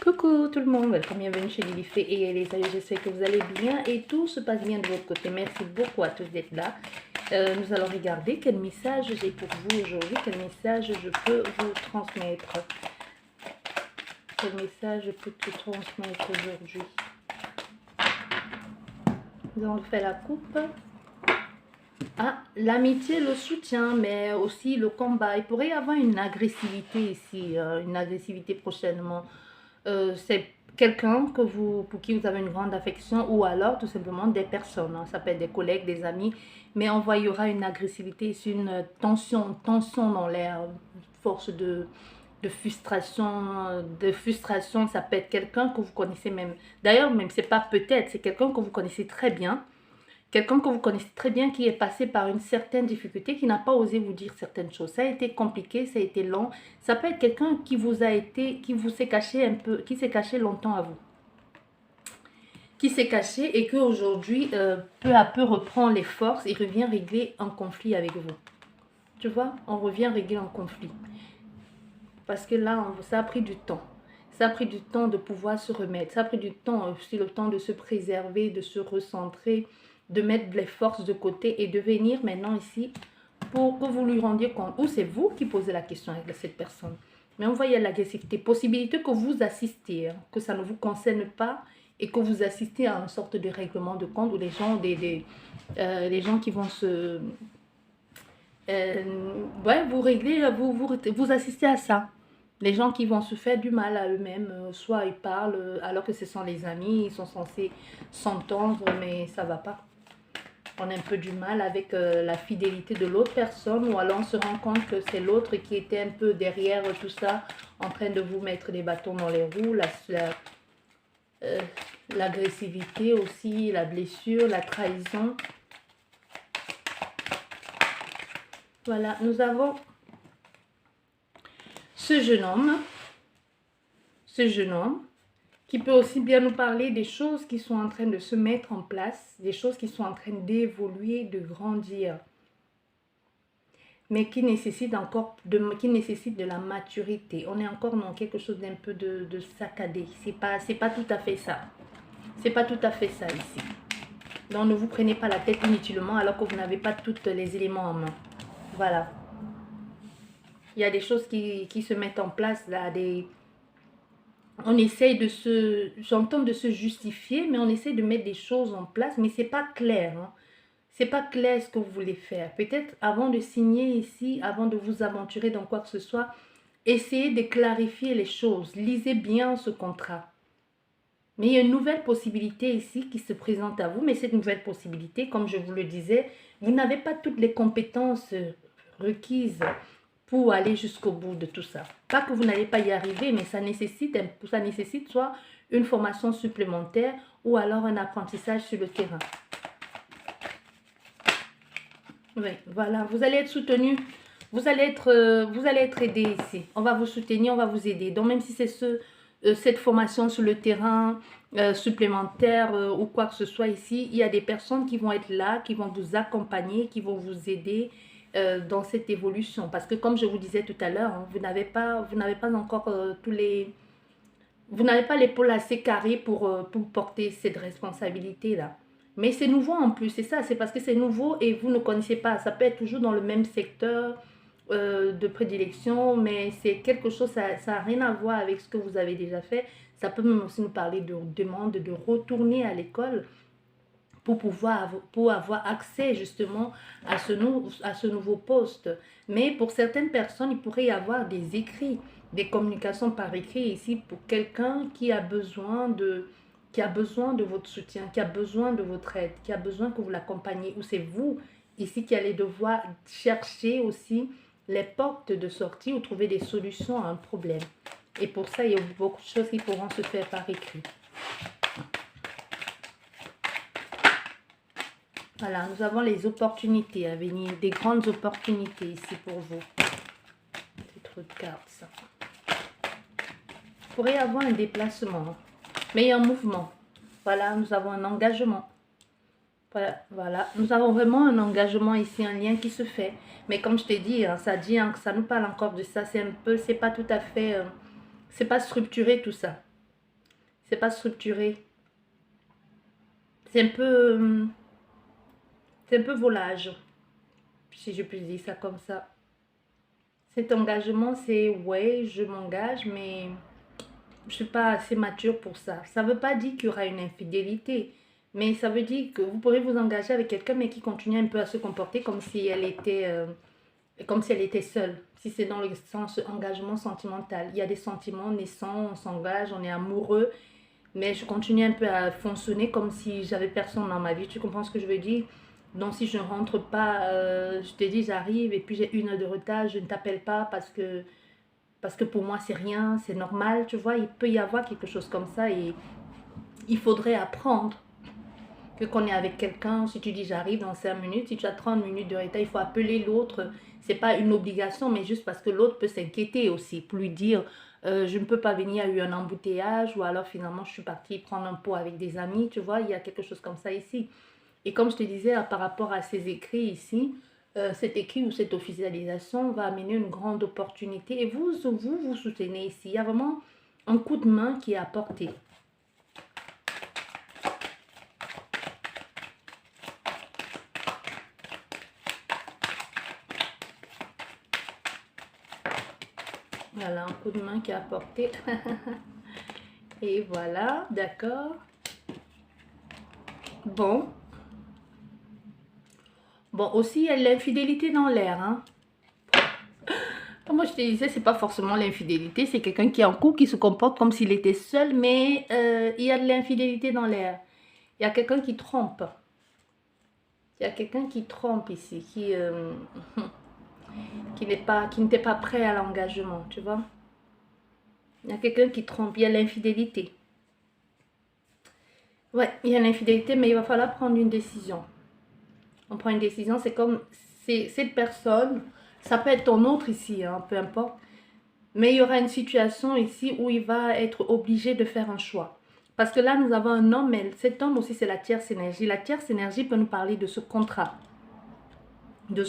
Coucou tout le monde, bienvenue chez Lilifée et les amis, j'espère que vous allez bien et tout se passe bien de votre côté. Merci beaucoup à tous d'être là. Nous allons regarder quel message j'ai pour vous aujourd'hui, quel message je peux vous transmettre. Quel message je peux te transmettre aujourd'hui. Nous allons faire la coupe. Ah, l'amitié, le soutien, mais aussi le combat. Il pourrait y avoir une agressivité ici, une agressivité prochainement. C'est quelqu'un pour qui vous avez une grande affection ou alors tout simplement des personnes. Ça peut être des collègues, des amis, mais on voit il y aura une agressivité ici, une tension dans l'air, force de frustration. Ça peut être quelqu'un que vous connaissez même. D'ailleurs, même c'est pas peut-être, c'est quelqu'un que vous connaissez très bien. Quelqu'un que vous connaissez très bien qui est passé par une certaine difficulté, qui n'a pas osé vous dire certaines choses. Ça a été compliqué, ça a été long. Ça peut être quelqu'un qui s'est caché un peu, qui s'est caché longtemps à vous. Qui s'est caché et qu'aujourd'hui, peu à peu, reprend les forces et revient régler un conflit avec vous. Tu vois, on revient régler un conflit. Parce que là, ça a pris du temps. Ça a pris du temps de pouvoir se remettre. Ça a pris du temps, aussi le temps de se préserver, de se recentrer, de mettre les forces de côté et de venir maintenant ici pour que vous lui rendiez compte. Ou c'est vous qui posez la question avec cette personne. Mais on voit il y a l'agressivité. Possibilité que vous assistez, hein, que ça ne vous concerne pas et que vous assistez à une sorte de règlement de compte où les gens, les gens qui vont se... ouais, vous réglez, vous assistez à ça. Les gens qui vont se faire du mal à eux-mêmes, soit ils parlent alors que ce sont les amis, ils sont censés s'entendre, mais ça ne va pas. On a un peu du mal avec la fidélité de l'autre personne ou alors on se rend compte que c'est l'autre qui était un peu derrière tout ça, en train de vous mettre des bâtons dans les roues, l'agressivité aussi, la blessure, la trahison. Voilà, nous avons ce jeune homme qui peut aussi bien nous parler des choses qui sont en train de se mettre en place, des choses qui sont en train d'évoluer, de grandir, mais qui nécessitent de la maturité. On est encore dans quelque chose d'un peu de saccadé. C'est pas tout à fait ça. C'est pas tout à fait ça ici. Donc ne vous prenez pas la tête inutilement alors que vous n'avez pas tous les éléments en main. Voilà. Il y a des choses qui se mettent en place là, on essaye j'entends de se justifier, mais on essaye de mettre des choses en place, mais c'est pas clair. Hein. C'est pas clair ce que vous voulez faire. Peut-être avant de signer ici, avant de vous aventurer dans quoi que ce soit, essayez de clarifier les choses. Lisez bien ce contrat. Mais il y a une nouvelle possibilité ici qui se présente à vous, mais cette nouvelle possibilité, comme je vous le disais, vous n'avez pas toutes les compétences requises pour aller jusqu'au bout de tout ça. Pas que vous n'allez pas y arriver, mais ça nécessite soit une formation supplémentaire ou alors un apprentissage sur le terrain. Oui, voilà, vous allez être soutenu, vous allez être aidé ici. On va vous soutenir, on va vous aider. Donc même si c'est cette formation sur le terrain supplémentaire ou quoi que ce soit ici, il y a des personnes qui vont être là, qui vont vous accompagner, qui vont vous aider dans cette évolution. Parce que comme je vous disais tout à l'heure, hein, vous n'avez pas encore vous n'avez pas l'épaule assez carrée pour porter cette responsabilité-là. Mais c'est nouveau en plus, c'est ça, c'est parce que c'est nouveau et vous ne connaissez pas. Ça peut être toujours dans le même secteur de prédilection, mais c'est quelque chose, ça n'a rien à voir avec ce que vous avez déjà fait. Ça peut même aussi nous parler de demande de retourner à l'école pour avoir accès justement à ce nouveau poste. Mais pour certaines personnes, il pourrait y avoir des écrits, des communications par écrit ici pour quelqu'un qui a besoin de votre soutien, qui a besoin de votre aide, qui a besoin que vous l'accompagniez, ou c'est vous ici qui allez devoir chercher aussi les portes de sortie ou trouver des solutions à un problème. Et pour ça, il y a beaucoup de choses qui pourront se faire par écrit. Voilà, nous avons les opportunités à venir, des grandes opportunités ici pour vous. C'est trop de cartes, ça. Il pourrait y avoir un déplacement, mais il y a un mouvement. Voilà, nous avons un engagement. Voilà, nous avons vraiment un engagement ici, un lien qui se fait. Mais comme je t'ai dit, hein, ça nous parle encore de ça. C'est pas tout à fait, c'est pas structuré tout ça. C'est pas structuré. C'est un peu volage, si je puis dire ça comme ça. Cet engagement, c'est ouais, je m'engage, mais je suis pas assez mature pour ça. Ça veut pas dire qu'il y aura une infidélité, mais ça veut dire que vous pourrez vous engager avec quelqu'un, mais qui continue un peu à se comporter comme si elle était seule. Si c'est dans le sens engagement sentimental, il y a des sentiments naissants, on s'engage, on est amoureux, mais je continue un peu à fonctionner comme si j'avais personne dans ma vie. Tu comprends ce que je veux dire? Donc si je ne rentre pas, je te dis j'arrive et puis j'ai 1 heure de retard, je ne t'appelle pas parce que pour moi c'est rien, c'est normal, tu vois, il peut y avoir quelque chose comme ça et il faudrait apprendre que qu'on est avec quelqu'un, si tu dis j'arrive dans 5 minutes, si tu as 30 minutes de retard, il faut appeler l'autre, c'est pas une obligation, mais juste parce que l'autre peut s'inquiéter aussi, pour lui dire je ne peux pas venir, il y a eu un embouteillage, ou alors finalement je suis partie prendre un pot avec des amis, tu vois, il y a quelque chose comme ça ici. Et comme je te disais, par rapport à ces écrits ici, cet écrit ou cette officialisation va amener une grande opportunité. Et vous soutenez ici. Il y a vraiment un coup de main qui est apporté. Voilà, un coup de main qui est apporté. Et voilà, d'accord. Bon. Bon, aussi, il y a l'infidélité dans l'air, hein. Comme moi je te disais, c'est pas forcément l'infidélité, c'est quelqu'un qui est en couple, qui se comporte comme s'il était seul, mais il y a de l'infidélité dans l'air. Il y a quelqu'un qui trompe. Il y a quelqu'un qui trompe ici, qui n'était pas prêt à l'engagement, tu vois. Il y a quelqu'un qui trompe, il y a l'infidélité. Ouais, il y a l'infidélité, mais il va falloir prendre une décision. On prend une décision, c'est comme cette personne, ça peut être ton autre ici, hein, peu importe. Mais il y aura une situation ici où il va être obligé de faire un choix. Parce que là, nous avons un homme, mais cet homme aussi, c'est la tierce énergie. La tierce énergie peut nous parler de ce contrat. De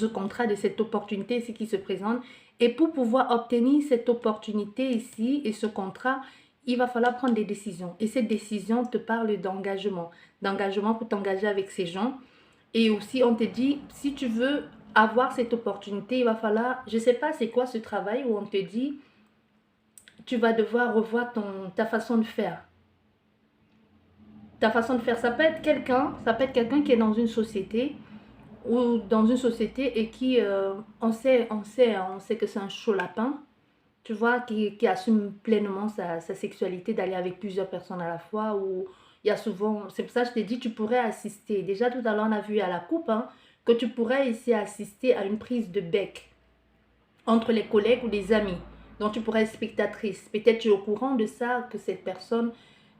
cette opportunité ici qui se présente. Et pour pouvoir obtenir cette opportunité ici et ce contrat, il va falloir prendre des décisions. Et cette décision te parle d'engagement. D'engagement pour t'engager avec ces gens. Et aussi, on te dit, si tu veux avoir cette opportunité, il va falloir, je ne sais pas c'est quoi ce travail où on te dit, tu vas devoir revoir ta façon de faire. Ta façon de faire, ça peut être quelqu'un qui est dans une société et qui, on sait que c'est un chaud lapin, tu vois, qui assume pleinement sa sexualité, d'aller avec plusieurs personnes à la fois, ou il y a souvent, c'est pour ça que je t'ai dit, tu pourrais assister, déjà tout à l'heure on a vu à la coupe, hein, que tu pourrais ici assister à une prise de bec entre les collègues ou les amis. Donc tu pourrais être spectatrice. Peut-être tu es au courant de ça, que cette personne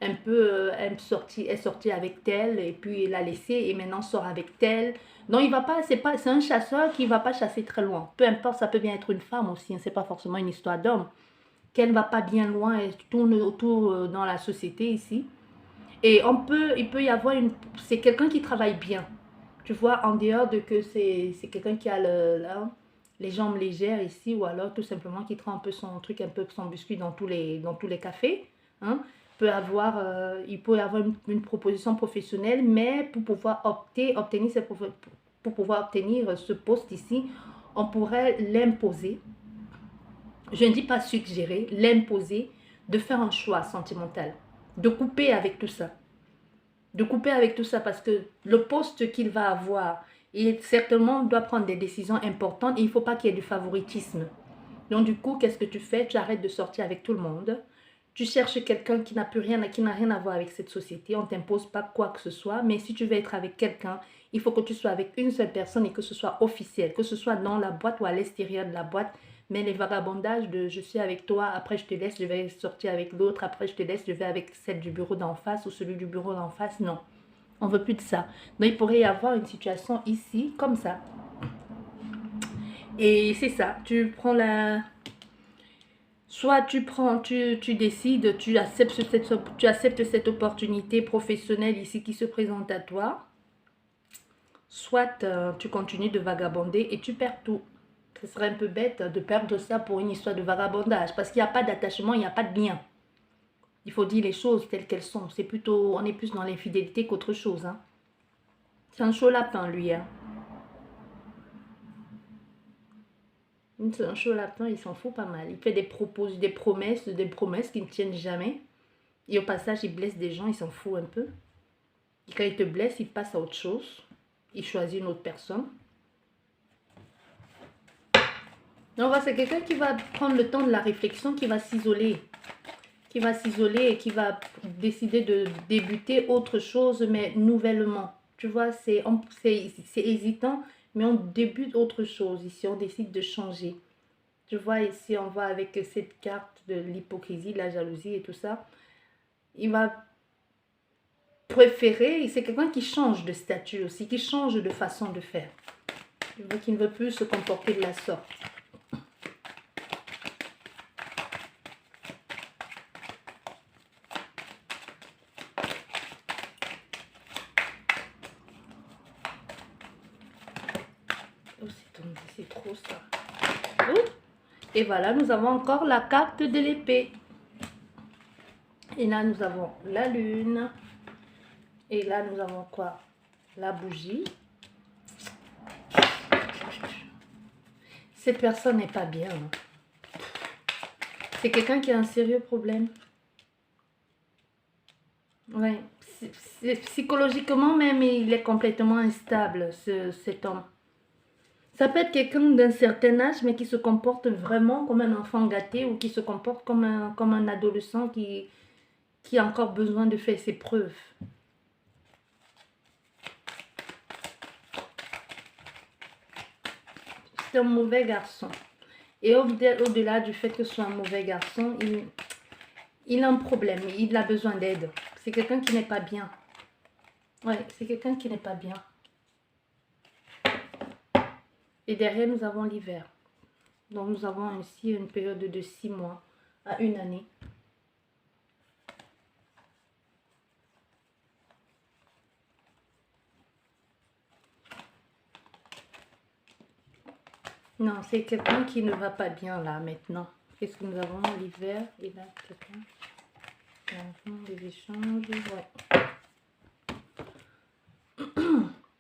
un peu est sortie avec telle et puis l'a laissée et maintenant sort avec telle. Donc il va pas, c'est un chasseur qui va pas chasser très loin. Peu importe, ça peut bien être une femme aussi, hein, c'est pas forcément une histoire d'homme. Qu'elle ne va pas bien loin et tourne autour dans la société ici. Et il peut y avoir c'est quelqu'un qui travaille bien. Tu vois, en dehors de que c'est quelqu'un qui a les jambes légères ici, ou alors tout simplement qui prend un peu son truc, un peu son biscuit dans tous les cafés. Hein, il peut avoir une proposition professionnelle, mais pour pouvoir pour pouvoir obtenir ce poste ici, on pourrait l'imposer. Je ne dis pas suggérer, l'imposer, de faire un choix sentimental, de couper avec tout ça. De couper avec tout ça parce que le poste qu'il va avoir, il certainement doit prendre des décisions importantes et il ne faut pas qu'il y ait du favoritisme. Donc du coup, qu'est-ce que tu fais? Tu arrêtes de sortir avec tout le monde. Tu cherches quelqu'un qui n'a rien à voir avec cette société. On ne t'impose pas quoi que ce soit. Mais si tu veux être avec quelqu'un, il faut que tu sois avec une seule personne et que ce soit officiel. Que ce soit dans la boîte ou à l'extérieur de la boîte. Mais les vagabondages de je suis avec toi, après je te laisse, je vais sortir avec l'autre, après je te laisse, je vais avec celle du bureau d'en face ou celui du bureau d'en face. Non, on ne veut plus de ça. Donc il pourrait y avoir une situation ici, comme ça. Et c'est ça, tu prends soit tu décides, tu acceptes cette opportunité professionnelle ici qui se présente à toi, soit tu continues de vagabonder et tu perds tout. Ce serait un peu bête de perdre ça pour une histoire de vagabondage parce qu'il n'y a pas d'attachement, il n'y a pas de lien. Il faut dire les choses telles qu'elles sont. C'est plutôt, on est plus dans l'infidélité qu'autre chose. Hein. C'est un chaud lapin, lui. Hein. C'est un chaud lapin, il s'en fout pas mal. Il fait des promesses qui ne tiennent jamais. Et au passage, il blesse des gens, il s'en fout un peu. Et quand il te blesse, il passe à autre chose. Il choisit une autre personne. Donc, c'est quelqu'un qui va prendre le temps de la réflexion, qui va s'isoler. Qui va s'isoler et qui va décider de débuter autre chose, mais nouvellement. Tu vois, c'est hésitant, mais on débute autre chose. Ici, on décide de changer. Tu vois, ici, on va avec cette carte de l'hypocrisie, de la jalousie et tout ça. Il va préférer, c'est quelqu'un qui change de statut aussi, qui change de façon de faire. Tu vois, qui ne veut plus se comporter de la sorte. Oh, c'est trop ça. Oh. Et voilà, nous avons encore la carte de l'épée. Et là, nous avons la lune. Et là, nous avons quoi? La bougie. Cette personne n'est pas bien. C'est quelqu'un qui a un sérieux problème. Oui. Psychologiquement même, il est complètement instable, cet homme. Ça peut être quelqu'un d'un certain âge, mais qui se comporte vraiment comme un enfant gâté ou qui se comporte comme un adolescent qui a encore besoin de faire ses preuves. C'est un mauvais garçon. Et au-delà du fait que ce soit un mauvais garçon, il a un problème, il a besoin d'aide. C'est quelqu'un qui n'est pas bien. Ouais, c'est quelqu'un qui n'est pas bien. Et derrière, nous avons l'hiver. Donc, nous avons ainsi une période de 6 mois à 1 année. Non, c'est quelqu'un qui ne va pas bien là maintenant. Qu'est-ce que nous avons? L'hiver et là, quelqu'un. Des échanges, ouais.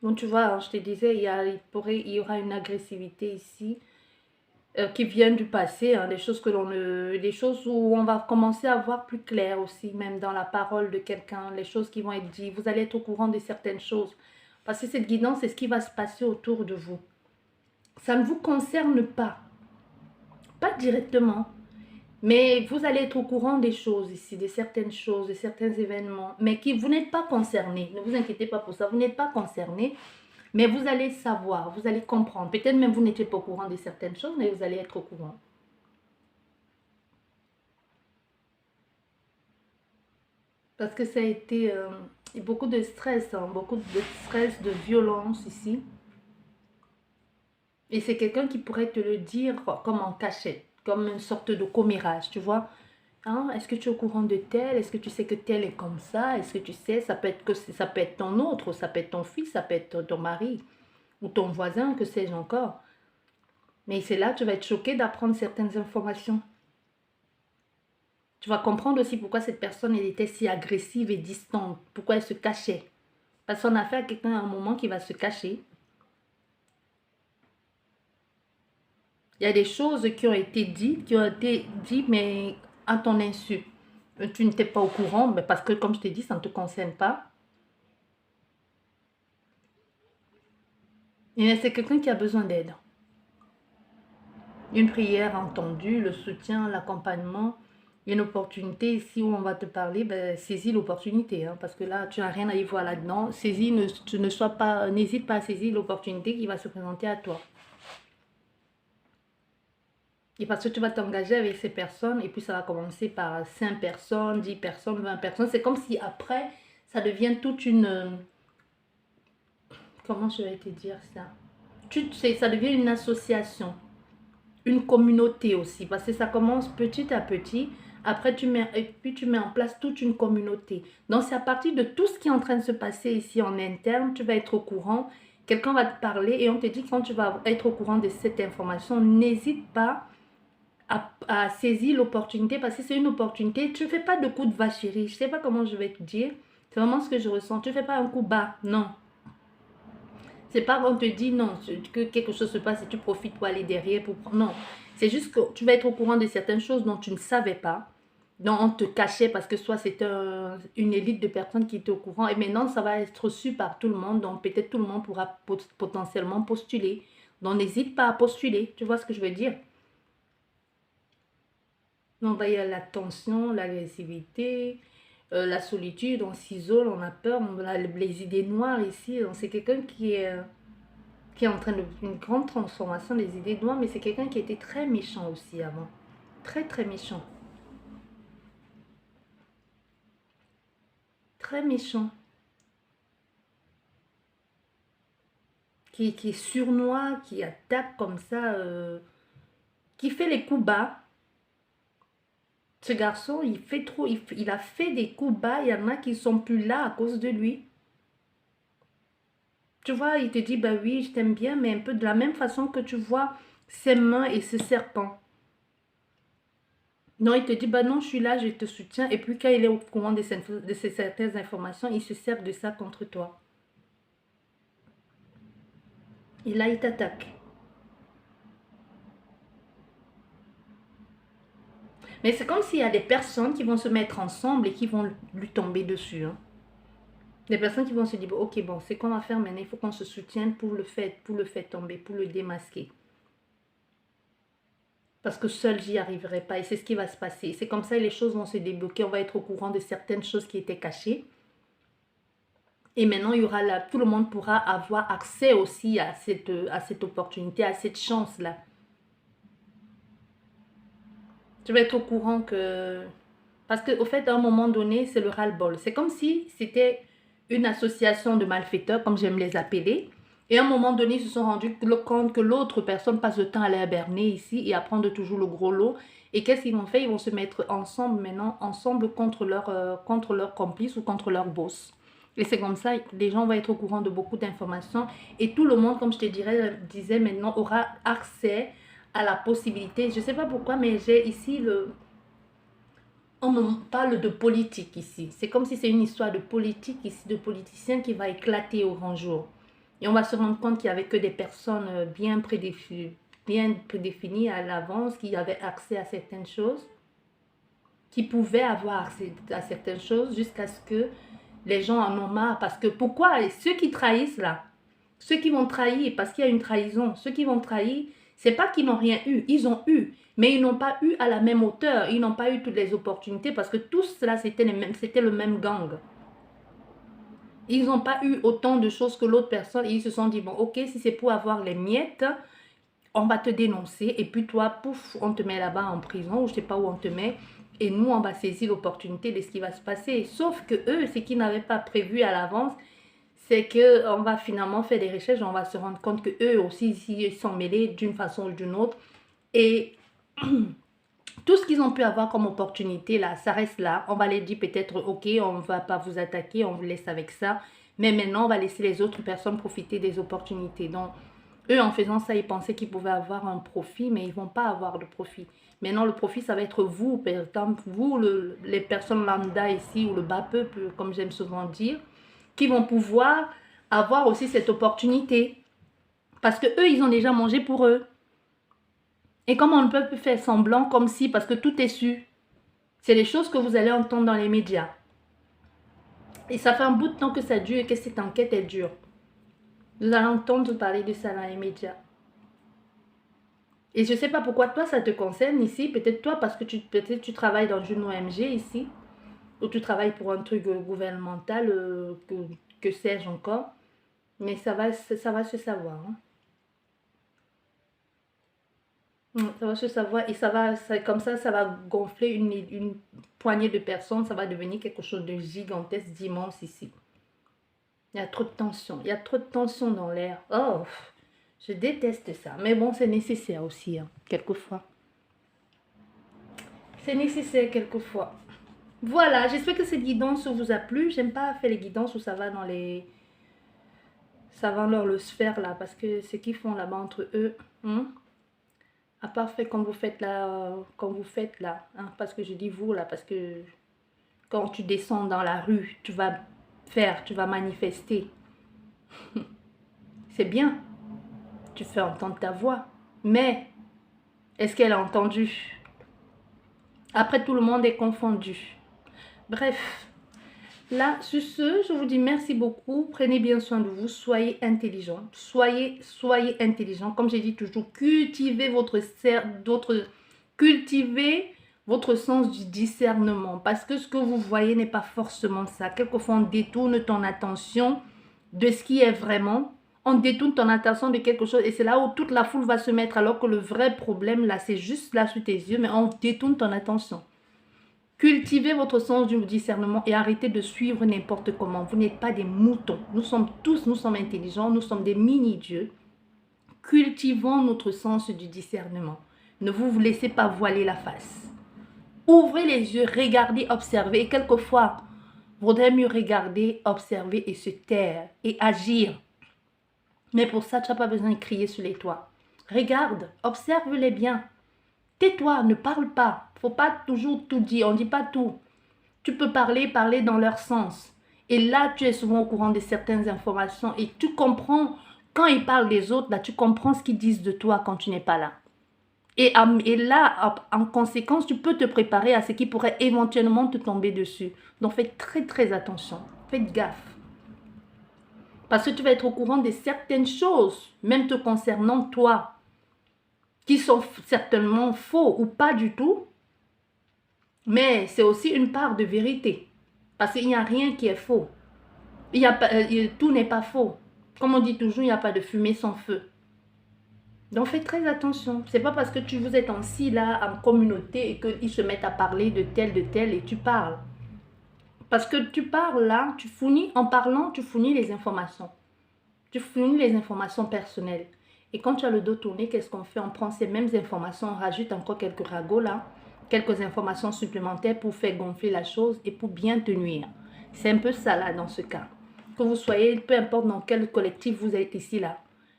Donc tu vois, je te disais, il y aura une agressivité ici qui vient du passé, hein, des choses où on va commencer à voir plus clair aussi, même dans la parole de quelqu'un, les choses qui vont être dites. Vous allez être au courant de certaines choses. Parce que cette guidance, c'est ce qui va se passer autour de vous. Ça ne vous concerne pas. Pas directement. Mais vous allez être au courant des choses ici, de certaines choses, de certains événements, mais vous n'êtes pas concerné. Ne vous inquiétez pas pour ça, vous n'êtes pas concerné, mais vous allez savoir, vous allez comprendre. Peut-être même vous n'étiez pas au courant de certaines choses, mais vous allez être au courant. Parce que ça a été beaucoup de stress, hein, beaucoup de stress, de violence ici. Et c'est quelqu'un qui pourrait te le dire comme en cachette, comme une sorte de commérage, tu vois. Hein? Est-ce que tu es au courant de tel? Est-ce que tu sais que tel est comme ça? Est-ce que tu sais, ça peut être ton autre, ça peut être ton fils, ça peut être ton mari ou ton voisin, que sais-je encore. Mais c'est là que tu vas être choqué d'apprendre certaines informations. Tu vas comprendre aussi pourquoi cette personne elle était si agressive et distante, pourquoi elle se cachait. Parce qu'on a affaire à quelqu'un à un moment qui va se cacher. Il y a des choses qui ont été dites, mais à ton insu. Tu n'étais pas au courant, mais parce que, comme je t'ai dit, ça ne te concerne pas. Et c'est quelqu'un qui a besoin d'aide. Une prière entendue, le soutien, l'accompagnement, une opportunité. Ici où on va te parler, ben, saisis l'opportunité. Hein, parce que là, tu n'as rien à y voir là-dedans. N'hésite pas à saisir l'opportunité qui va se présenter à toi. Et parce que tu vas t'engager avec ces personnes et puis ça va commencer par 5 personnes, 10 personnes, 20 personnes. C'est comme si après, ça devient toute une... Comment je vais te dire ça? Ça devient une association, une communauté aussi. Parce que ça commence petit à petit. Après, tu mets en place toute une communauté. Donc, c'est à partir de tout ce qui est en train de se passer ici en interne, tu vas être au courant. Quelqu'un va te parler et on te dit quand tu vas être au courant de cette information, n'hésite pas a saisi l'opportunité, parce que c'est une opportunité. Tu ne fais pas de coup de vache chérie. Je ne sais pas comment je vais te dire. C'est vraiment ce que je ressens. Tu ne fais pas un coup bas. Non. C'est pas qu'on te dit non, que quelque chose se passe et tu profites pour aller derrière. Non. C'est juste que tu vas être au courant de certaines choses dont tu ne savais pas. Dont on te cachait parce que soit c'est une élite de personnes qui étaient au courant. Et maintenant, ça va être su par tout le monde. Donc peut-être tout le monde pourra potentiellement postuler. Donc n'hésite pas à postuler. Tu vois ce que je veux dire? Donc il y a la tension, l'agressivité, la solitude, on s'isole, on a peur, on a les idées noires ici. C'est quelqu'un qui est en train de une grande transformation des idées noires, mais c'est quelqu'un qui était très méchant aussi avant. Très très méchant. Très méchant. Qui est sournois, qui attaque comme ça, qui fait les coups bas. Ce garçon, il fait trop, il a fait des coups bas, il y en a qui sont plus là à cause de lui. Tu vois, il te dit, bah oui, je t'aime bien, mais un peu de la même façon que tu vois ses mains et ce serpent. Non, il te dit, bah non, je suis là, je te soutiens. Et puis quand il est au courant de certaines informations, il se sert de ça contre toi. Et là, il t'attaque. Mais c'est comme s'il y a des personnes qui vont se mettre ensemble et qui vont lui tomber dessus. Hein. Des personnes qui vont se dire, ok, bon, c'est qu'on va faire maintenant, il faut qu'on se soutienne pour le faire tomber, pour le démasquer. Parce que seul, j'y arriverai pas. Et c'est ce qui va se passer. C'est comme ça que les choses vont se débloquer. On va être au courant de certaines choses qui étaient cachées. Et maintenant, il y aura là, tout le monde pourra avoir accès aussi à cette opportunité, à cette chance-là. Tu vas être au courant que... Parce qu'au fait, à un moment donné, c'est le ras-le-bol. C'est comme si c'était une association de malfaiteurs, comme j'aime les appeler. Et à un moment donné, ils se sont rendus compte que l'autre personne passe le temps à les berner ici et à prendre toujours le gros lot. Et qu'est-ce qu'ils vont faire? Ils vont se mettre ensemble maintenant, ensemble contre leur complice ou contre leur boss. Et c'est comme ça, les gens vont être au courant de beaucoup d'informations. Et tout le monde, comme je te disais maintenant, aura accès à la possibilité. Je ne sais pas pourquoi, mais j'ai ici on me parle de politique ici. C'est comme si c'est une histoire de politique ici, de politiciens qui va éclater au grand jour. Et on va se rendre compte qu'il n'y avait que des personnes bien prédéfinies à l'avance, qui avaient accès à certaines choses, qui pouvaient avoir accès à certaines choses jusqu'à ce que les gens en ont marre. Parce que pourquoi ceux qui trahissent là, ceux qui vont trahir, parce qu'il y a une trahison, ceux qui vont trahir, c'est pas qu'ils n'ont rien eu, ils ont eu, mais ils n'ont pas eu à la même hauteur, ils n'ont pas eu toutes les opportunités parce que tout cela c'était le même gang. Ils n'ont pas eu autant de choses que l'autre personne et ils se sont dit, bon ok, si c'est pour avoir les miettes, on va te dénoncer et puis toi, pouf, on te met là-bas en prison ou je sais pas où on te met et nous on va saisir l'opportunité de ce qui va se passer. Sauf que eux, ce qu'ils n'avaient pas prévu à l'avance, c'est qu'on va finalement faire des recherches, on va se rendre compte qu'eux aussi, ici, ils sont mêlés d'une façon ou d'une autre. Et tout ce qu'ils ont pu avoir comme opportunité, là, ça reste là. On va les dire peut-être, ok, on ne va pas vous attaquer, on vous laisse avec ça. Mais maintenant, on va laisser les autres personnes profiter des opportunités. Donc, eux, en faisant ça, ils pensaient qu'ils pouvaient avoir un profit, mais ils ne vont pas avoir de profit. Maintenant, le profit, ça va être vous, par exemple, vous, les personnes lambda ici, ou le bas peuple, comme j'aime souvent dire, qui vont pouvoir avoir aussi cette opportunité. Parce que eux, ils ont déjà mangé pour eux. Et comme on ne peut plus faire semblant comme si, parce que tout est su. C'est les choses que vous allez entendre dans les médias. Et ça fait un bout de temps que ça dure et que cette enquête est dure. Vous allez entendre parler de ça dans les médias. Et je ne sais pas pourquoi toi, ça te concerne ici. Peut-être toi, parce que peut-être tu travailles dans une ONG ici. Ou tu travailles pour un truc gouvernemental, que sais-je encore. Mais ça va se savoir. Hein. Ça va se savoir et comme ça va gonfler une poignée de personnes. Ça va devenir quelque chose de gigantesque, d'immense ici. Il y a trop de tension. Il y a trop de tension dans l'air. Oh, je déteste ça. Mais bon, c'est nécessaire aussi, hein, quelquefois. C'est nécessaire quelquefois. Voilà, j'espère que cette guidance vous a plu. J'aime pas faire les guidances où ça va dans les... Ça va dans le sphère là, parce que ce qu'ils font là-bas entre eux... À part fait quand vous faites là, hein, parce que je dis vous là, parce que quand tu descends dans la rue, tu vas manifester. C'est bien, tu fais entendre ta voix, mais est-ce qu'elle a entendu? Après, tout le monde est confondu. Bref, là, sur ce, je vous dis merci beaucoup. Prenez bien soin de vous. Soyez intelligents. Soyez intelligents. Comme j'ai dit toujours, cultivez votre sens du discernement. Parce que ce que vous voyez n'est pas forcément ça. Quelquefois, on détourne ton attention de ce qui est vraiment. On détourne ton attention de quelque chose. Et c'est là où toute la foule va se mettre. Alors que le vrai problème, là, c'est juste là sous tes yeux. Mais on détourne ton attention. Cultivez votre sens du discernement et arrêtez de suivre n'importe comment. Vous n'êtes pas des moutons. Nous sommes intelligents, nous sommes des mini-dieux. Cultivons notre sens du discernement. Ne vous laissez pas voiler la face. Ouvrez les yeux, regardez, observez. Et quelquefois, il vaudrait mieux regarder, observer et se taire et agir. Mais pour ça, tu n'as pas besoin de crier sur les toits. Regarde, observe-les bien. Tais-toi, ne parle pas. Il ne faut pas toujours tout dire, on ne dit pas tout. Tu peux parler dans leur sens. Et là, tu es souvent au courant de certaines informations et tu comprends, quand ils parlent des autres, là, tu comprends ce qu'ils disent de toi quand tu n'es pas là. Et là, en conséquence, tu peux te préparer à ce qui pourrait éventuellement te tomber dessus. Donc, faites très, très attention. Faites gaffe. Parce que tu vas être au courant de certaines choses, même te concernant toi, qui sont certainement faux ou pas du tout, mais c'est aussi une part de vérité, parce qu'il n'y a rien qui est faux. Tout n'est pas faux. Comme on dit toujours, il n'y a pas de fumée sans feu. Donc faites très attention. C'est pas parce que vous êtes assis là en communauté et qu'ils se mettent à parler de tel et tu parles. Parce que tu parles là, en parlant, tu fournis les informations. Tu fournis les informations personnelles. Et quand tu as le dos tourné, qu'est-ce qu'on fait? On prend ces mêmes informations, on rajoute encore quelques ragots là, quelques informations supplémentaires pour faire gonfler la chose et pour bien te nuire. C'est un peu ça là dans ce cas. Que vous soyez, peu importe dans quel collectif vous êtes ici là.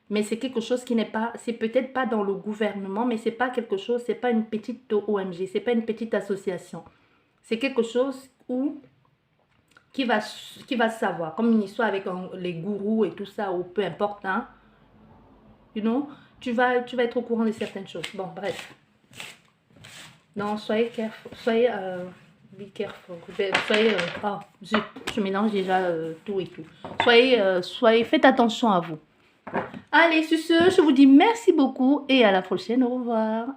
Mais c'est quelque chose qui n'est pas, c'est peut-être pas dans le gouvernement, mais c'est pas quelque chose, c'est pas une petite ONG, c'est pas une petite association. C'est quelque chose qui va savoir, comme une histoire avec les gourous et tout ça, ou peu importe, hein. You know, tu vas être au courant de certaines choses. Bon, bref. Non, soyez careful. Soyez, be careful. Soyez, je mélange déjà tout et tout. Faites attention à vous. Allez, sur ce, je vous dis merci beaucoup et à la prochaine. Au revoir.